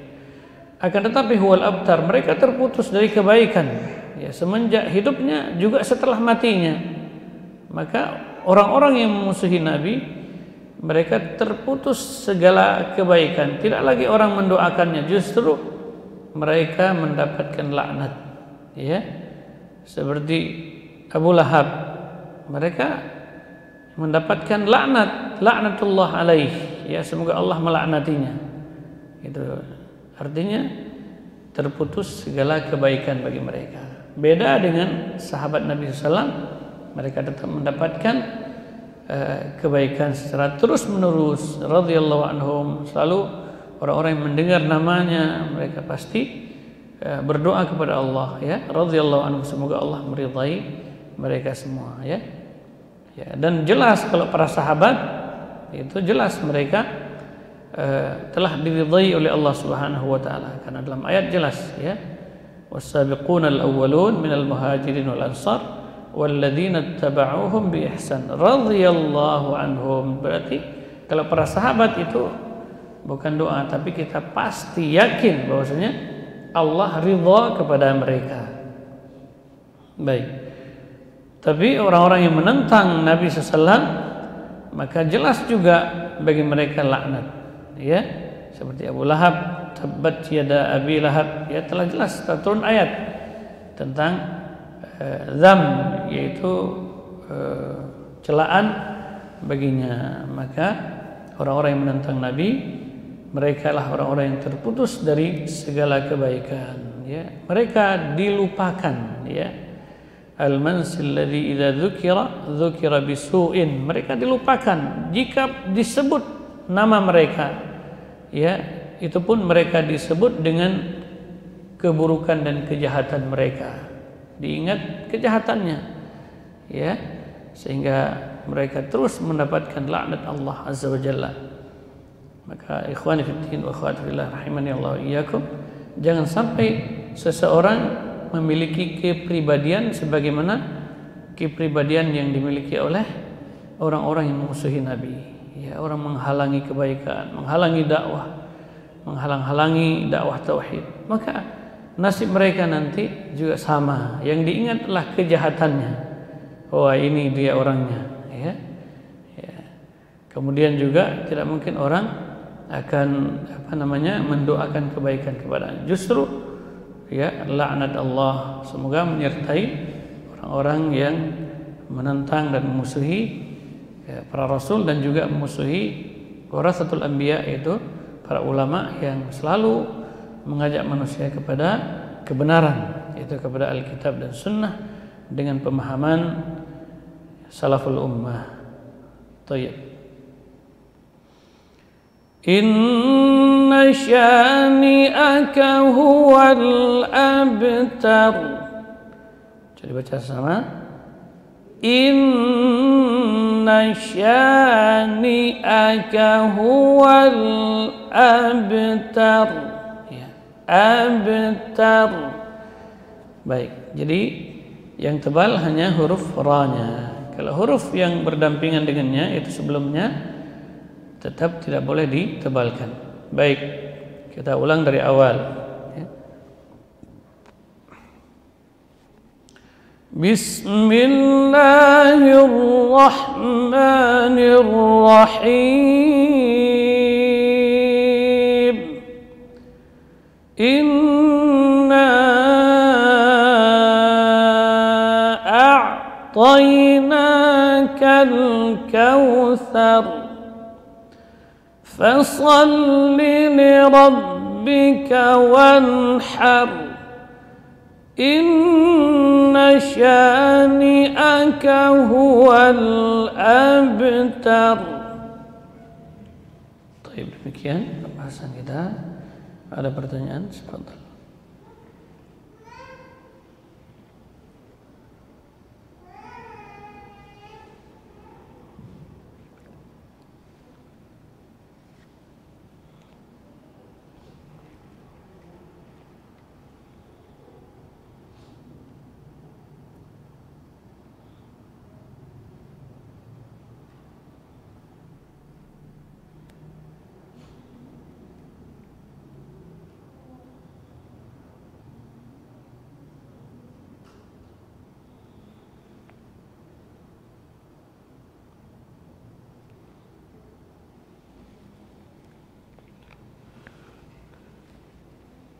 Akan tetapi huwal abtar, mereka terputus dari kebaikan, ya, semenjak hidupnya juga setelah matinya. Maka orang-orang yang memusuhi Nabi, mereka terputus segala kebaikan. Tidak lagi orang mendoakannya, justru mereka mendapatkan laknat, ya. Seperti Abu Lahab, mereka mendapatkan laknatullah alaih, ya, semoga Allah melaknatinya. Itu artinya terputus segala kebaikan bagi mereka. Beda dengan sahabat Nabi SAW, mereka tetap mendapatkan kebaikan secara terus menerus, radhiyallahu anhum. Selalu orang-orang yang mendengar namanya, mereka pasti berdoa kepada Allah, ya, radhiyallahu anhum, semoga Allah meridai mereka semua, ya. Ya, dan jelas kalau para sahabat itu jelas mereka telah diridai oleh Allah Subhanahu wa taala, karena dalam ayat jelas, ya, was-sabiquna al-awwalun minal muhajirin wal ansar walladzina ittaba'uuhum bi ihsan radhiyallahu anhum. Berarti kalau para sahabat itu bukan doa, tapi kita pasti yakin bahwasanya Allah ridha kepada mereka. Baik. Tapi orang-orang yang menentang Nabi SAW, maka jelas juga bagi mereka laknat. Ya, seperti Abu Lahab, tabbat yada Abi Lahab, ya telah jelas turun ayat tentang dzam, yaitu celaan baginya. Maka orang-orang yang menentang Nabi, mereka lah orang-orang yang terputus dari segala kebaikan. Ya, mereka dilupakan. Ya, al-mansil ladzi idza dzukira bisu'in, mereka dilupakan jika disebut nama mereka. Ya, itu pun mereka disebut dengan keburukan dan kejahatan mereka. Diingat kejahatannya. Ya, sehingga mereka terus mendapatkan laknat Allah Azza wa Jalla. Maka ikhwani fiddin wa akhwati fillah rahimani Allah iyyakum, jangan sampai seseorang memiliki kepribadian sebagaimana kepribadian yang dimiliki oleh orang-orang yang memusuhi Nabi. Ya, orang menghalangi kebaikan, menghalangi dakwah, menghalang-halangi dakwah tauhid. Maka nasib mereka nanti juga sama. Yang diingatlah kejahatannya. Wah, ini dia orangnya. Ya. Ya. Kemudian juga tidak mungkin orang akan mendoakan kebaikan kepadanya. Justru ya, laknat Allah semoga menyertai orang-orang yang menentang dan memusuhi ya, para rasul, dan juga memusuhi warasatul anbiya, yaitu para ulama yang selalu mengajak manusia kepada kebenaran, yaitu kepada Alkitab dan Sunnah dengan pemahaman salaful ummah. Tayyib. Inna syani'aka huwal abtar. Jadi baca sama. Inna syani'aka huwal abtar. Ya, abtar. Baik, jadi yang tebal hanya huruf ra-nya. Kalau huruf yang berdampingan dengannya itu sebelumnya tetap tidak boleh ditebalkan. Baik, kita ulang dari awal. Ya. Bismillahirrahmanirrahim. Inna a'tainakal kautsar fasalli lirabbika wanhar inna syani'aka huwal abtar. Baik, demikian pembahasan kita. Ada pertanyaan? Silakan.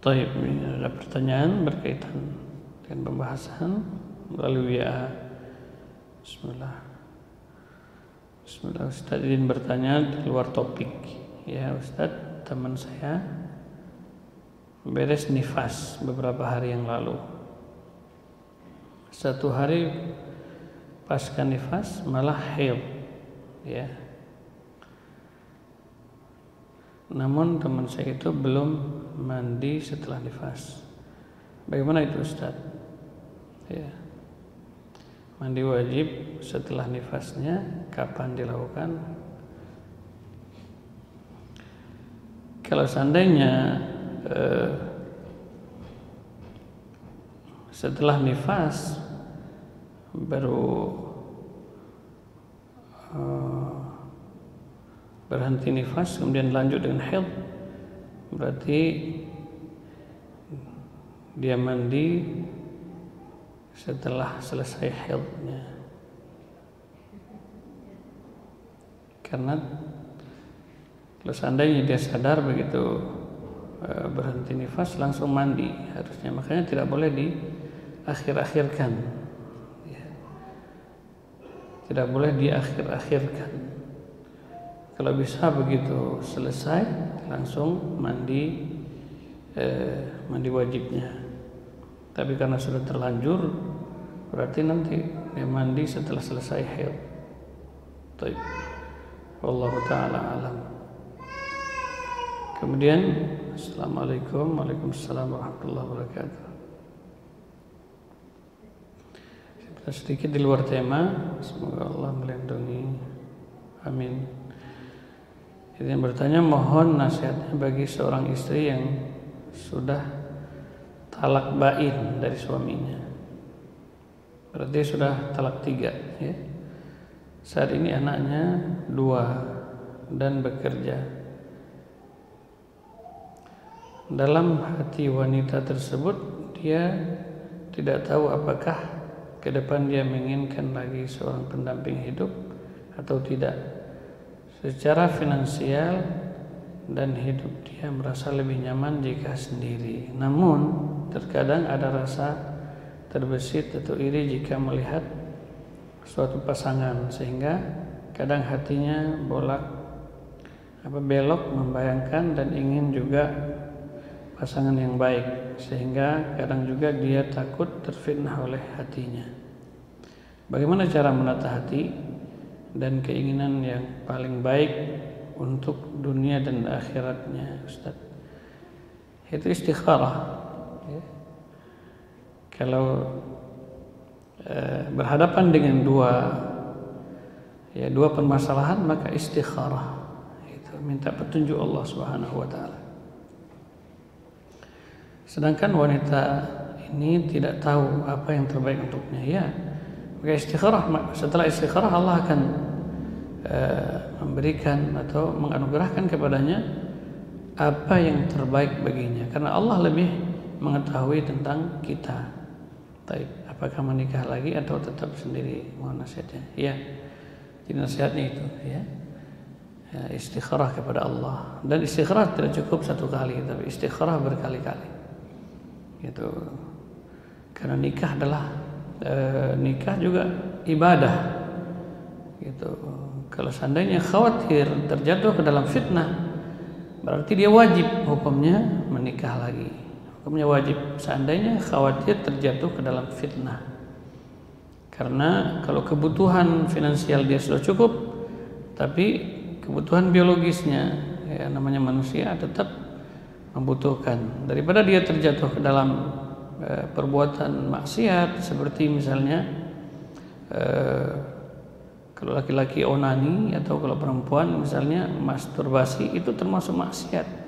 Baik, ada pertanyaan berkaitan dengan pembahasan melalui WA. Bismillah. Bismillah, Ustaz izin bertanya di luar topik. Ya Ustaz, teman saya beres nifas beberapa hari yang lalu. Satu hari pasca nifas malah haid. Ya. Namun teman saya itu belum mandi setelah nifas. Bagaimana itu Ustaz? Ya. Mandi wajib setelah nifasnya kapan dilakukan? Kalau seandainya setelah nifas baru berhenti nifas kemudian lanjut dengan haid, berarti dia mandi setelah selesai haidnya. Karena kalau seandainya dia sadar begitu berhenti nifas langsung mandi harusnya, makanya tidak boleh diakhir-akhirkan ya. Tidak boleh diakhir-akhirkan. Kalau bisa begitu selesai langsung mandi wajibnya. Tapi karena sudah terlanjur berarti nanti dia mandi setelah selesai haid. Baik. Wallahu taala alam. Kemudian Assalamualaikum Waalaikumsalam warahmatullahi wabarakatuh. Sedikit di luar tema, semoga Allah melindungi. Amin. Ini yang bertanya, mohon nasihatnya bagi seorang istri yang sudah talak bain dari suaminya. Berarti sudah talak 3 ya. Saat ini anaknya 2 dan bekerja. Dalam hati wanita tersebut dia tidak tahu apakah ke depan dia menginginkan lagi seorang pendamping hidup atau tidak. Secara finansial dan hidup dia merasa lebih nyaman jika sendiri. Namun terkadang ada rasa terbesit atau iri jika melihat suatu pasangan, sehingga kadang hatinya belok membayangkan dan ingin juga pasangan yang baik, sehingga kadang juga dia takut terfitnah oleh hatinya. Bagaimana cara menata hati dan keinginan yang paling baik untuk dunia dan akhiratnya, Ustaz? Itu istikharah ya. Kalau berhadapan dengan dua permasalahan, maka istikharah itu minta petunjuk Allah Subhanahu wa taala. Sedangkan wanita ini tidak tahu apa yang terbaik untuknya, ya maka istikharah. Setelah istikharah Allah akan memberikan atau menganugerahkan kepadanya apa yang terbaik baginya, karena Allah lebih mengetahui tentang kita. Baik, apakah menikah lagi atau tetap sendiri? Mohon nasihatnya. Ya, jadi nasihatnya itu ya, istikharah kepada Allah. Dan istikharah tidak cukup 1 kali, tapi istikharah berkali-kali. Gitu. Karena nikah adalah nikah juga ibadah. Gitu. Kalau seandainya khawatir terjatuh ke dalam fitnah, berarti dia wajib hukumnya menikah lagi. Hukumnya wajib seandainya khawatir terjatuh ke dalam fitnah. Karena kalau kebutuhan finansial dia sudah cukup, tapi kebutuhan biologisnya, ya namanya manusia tetap membutuhkan, daripada dia terjatuh ke dalam perbuatan maksiat seperti misalnya kalau laki-laki onani atau kalau perempuan misalnya masturbasi, itu termasuk maksiat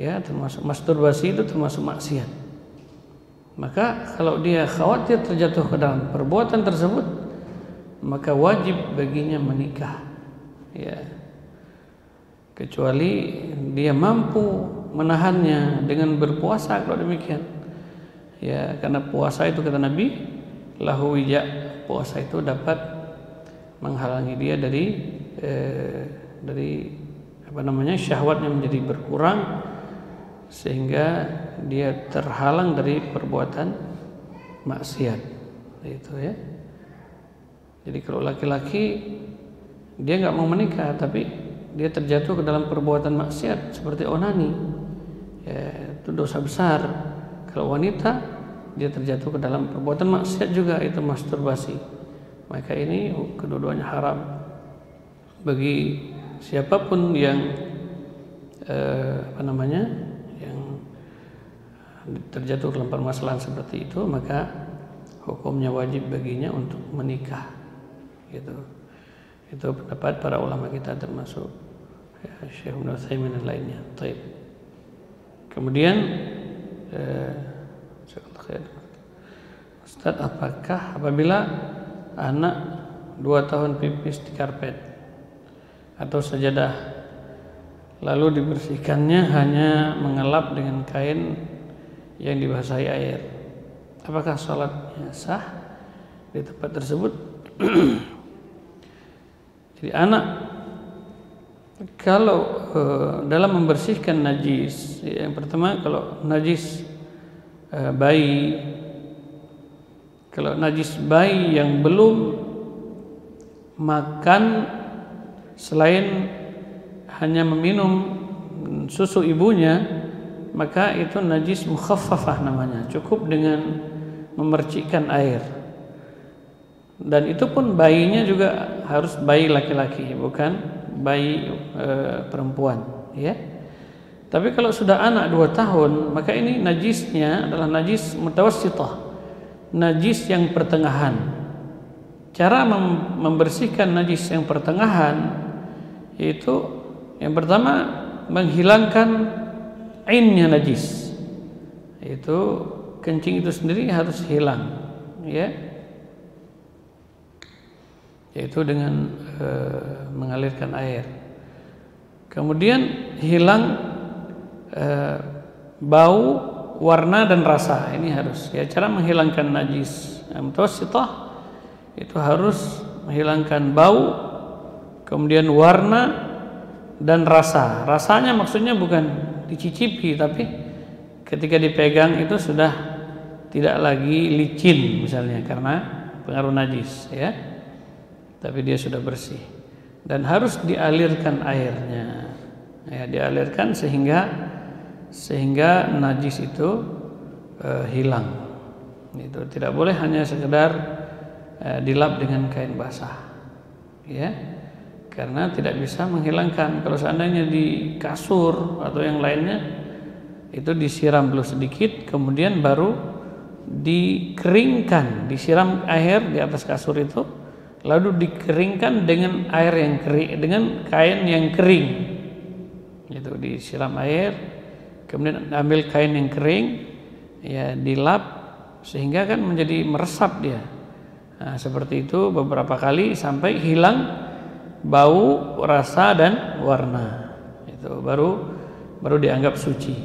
ya, termasuk masturbasi itu termasuk maksiat. Maka kalau dia khawatir terjatuh ke dalam perbuatan tersebut, maka wajib baginya menikah ya, kecuali dia mampu menahannya dengan berpuasa. Kalau demikian ya, karena puasa itu kata Nabi lahu wija, puasa itu dapat menghalangi dia dari syahwatnya menjadi berkurang, sehingga dia terhalang dari perbuatan maksiat itu ya. Jadi kalau laki-laki dia nggak mau menikah tapi dia terjatuh ke dalam perbuatan maksiat seperti onani, ya, itu dosa besar. Kalau wanita dia terjatuh ke dalam perbuatan maksiat juga, itu masturbasi, maka ini kedua-duanya haram bagi siapapun yang yang terjatuh dalam permasalahan seperti itu, maka hukumnya wajib baginya untuk menikah gitu. Itu pendapat para ulama kita, termasuk ya, Syekh Ibnu Utsaimin dan lainnya. Taib. Kemudian Ustaz, apakah apabila anak 2 tahun pipis di karpet atau sajadah lalu dibersihkannya hanya mengelap dengan kain yang dibasahi air, apakah sholatnya sah di tempat tersebut. Jadi anak kalau dalam membersihkan najis, yang pertama kalau najis bayi, kalau najis bayi yang belum makan selain hanya meminum susu ibunya, maka itu najis mukhaffafah namanya, cukup dengan memercikkan air. Dan itu pun bayinya juga harus bayi laki-laki, bukan bayi perempuan, ya. Tapi kalau sudah anak 2 tahun, maka ini najisnya adalah najis mutawassithah, najis yang pertengahan. Cara membersihkan najis yang pertengahan yaitu yang pertama menghilangkan ainnya najis, yaitu kencing itu sendiri harus hilang, ya, yaitu dengan mengalirkan air. Kemudian hilang bau, warna dan rasa. Ini harus, ya, cara menghilangkan najis mutawassithah itu harus menghilangkan bau, kemudian warna dan rasa. Rasanya maksudnya bukan dicicipi, tapi ketika dipegang itu sudah tidak lagi licin misalnya karena pengaruh najis, ya, tapi dia sudah bersih. Dan harus dialirkan airnya, ya, dialirkan sehingga najis itu hilang. Itu tidak boleh hanya sekedar dilap dengan kain basah, ya, karena tidak bisa menghilangkan. Kalau seandainya di kasur atau yang lainnya itu disiram dulu sedikit, kemudian baru dikeringkan, disiram air di atas kasur itu, lalu dikeringkan dengan air yang kering, dengan kain yang kering. Itu disiram air, kemudian ambil kain yang kering, ya, dilap sehingga kan menjadi meresap dia. Nah, seperti itu beberapa kali sampai hilang bau, rasa dan warna. Itu baru dianggap suci.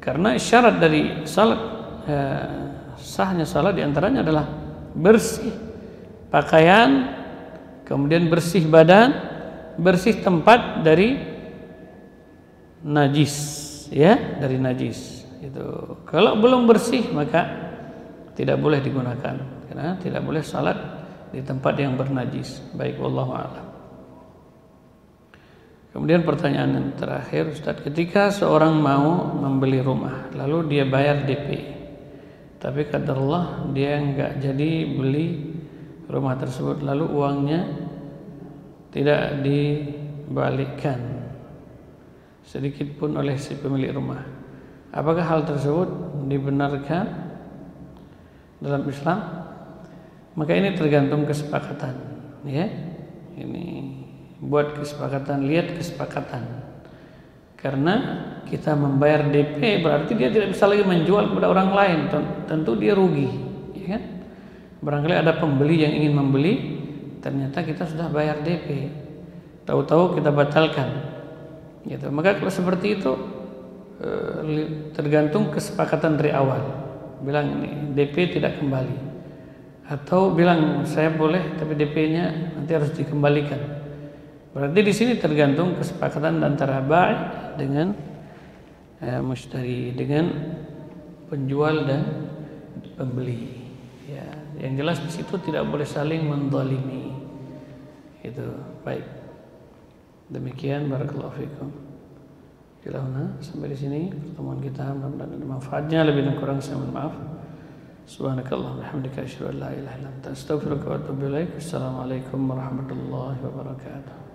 Karena syarat dari salat, sahnya salat diantaranya adalah bersih pakaian, kemudian bersih badan, bersih tempat dari najis, ya, dari najis. Itu kalau belum bersih maka tidak boleh digunakan, karena tidak boleh salat di tempat yang bernajis. Baik, wallahu a'lam. Kemudian pertanyaan yang terakhir, Ustaz, ketika seorang mau membeli rumah lalu dia bayar DP, tapi qadarullah dia enggak jadi beli rumah tersebut, lalu uangnya tidak dibalikkan sedikit pun oleh si pemilik rumah, apakah hal tersebut dibenarkan dalam Islam? Maka ini tergantung kesepakatan, ya. Ini buat kesepakatan, lihat kesepakatan. Karena kita membayar DP berarti dia tidak bisa lagi menjual kepada orang lain, tentu dia rugi, ya kan? Barangkali ada pembeli yang ingin membeli, ternyata kita sudah bayar DP, tahu-tahu kita batalkan, gitu. Maka kalau seperti itu tergantung kesepakatan dari awal. Bilang ini DP tidak kembali, atau bilang saya boleh tapi DP-nya nanti harus dikembalikan. Berarti di sini tergantung kesepakatan antara bai dengan mushtari, dengan penjual dan pembeli. Ya, yang jelas di situ tidak boleh saling menzalimi. Itu baik. Demikian, barakallahu fikum. Sampai di sini pertemuan kita, mudah-mudahan ada manfaatnya. Lebih dan kurang saya mohon maaf. Subhanakallah wa bihamdika asyhadu an la ilaha illa anta astaghfiruka wa atubu ilaik. Assalamualaikum warahmatullahi wabarakatuh.